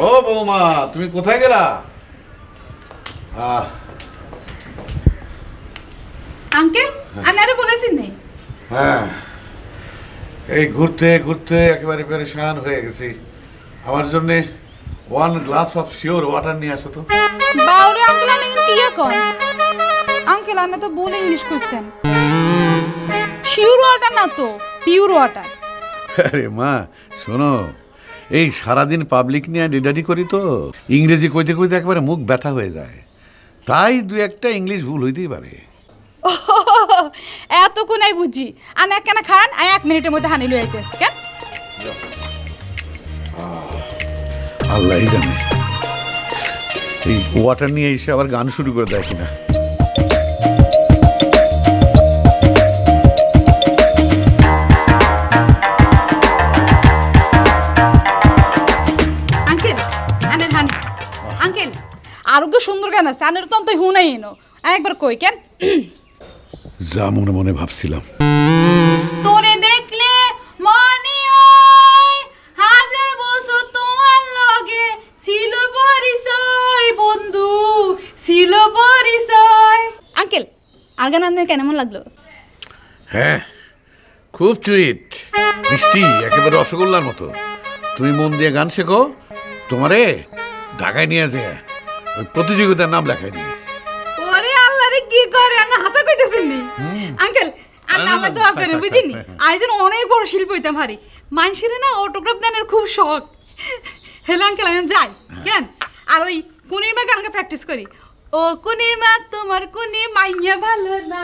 ও বৌমা, তুমি কোথায় গেলা? আঙ্কেল, আমি আরে বলেছি নেই। হ্যাঁ, এই ঘুরতে ঘুরতে একেবারে পেরেশান হয়ে গেছি। আমার জন্য 1 গ্লাস অফ শিওর ওয়াটার নিয়ে আসো তো। বাউরে আঙ্কেল, আমি কি কই? আঙ্কেল, আমি তো ভুল ইংলিশ কইছেন। শিওর ওয়াটার না তো, পিওর ওয়াটার। আরে মা শোনো, এই সারাদিন পাবলিক নিয়ে ডিডাডি করি তো, ইংরেজি কইতে কইতে একবারে মুখ ব্যথা হয়ে যায়, তাই দু একটা ইংলিশ ভুল হইতেই পারে। এতক্ষণই বুঝি। আর না কেন খান, 1 মিনিটের মধ্যে হানি লই আইতেছি। কেন? আল্লাহই জানে এই ওয়াটার নিয়ে এসে আবার গান শুরু করে দেয় কিনা। আঙ্কেল, আনে হানি। আঙ্কেল, আরোগ্য সুন্দর গান আছে, আনের তো হুনাই এনো। একবার কই কেন? যা মনে মনে ভাবছিলাম। তোরে দেখলে মনে হয় হাজার বছর তোমার লগে ছিল পরিচয়, বন্ধু ছিল পরিচয়। আঙ্কেল, আর গান আপনার কেমন লাগলো? হ্যাঁ, খুব সুইট, মিষ্টি, একেবারে রসগোল্লার মতো। তুমি মন দিয়ে গান শেখো, তোমারে ঢাকায় নিয়ে যায় ওই প্রতিযোগিতার নাম লেখাই দিই। ওরে আল্লাহ রে, কি করে আমি হাসা কইতেছেন নি? আঙ্কেল, আমি আল্লাহ দোয়া করেন বুঝিনি, আমি যেন অনেক বড় শিল্পী হইতাম পারি। মানুষের না অটোগ্রাফ দেনের খুব শখ। হ্যালো আঙ্কেল, আমি যাই কেন? আর ওই কুনির মা গানকে প্র্যাকটিস করি। ও কুনির মা, তোমার কুনি মাইয়া ভালো না।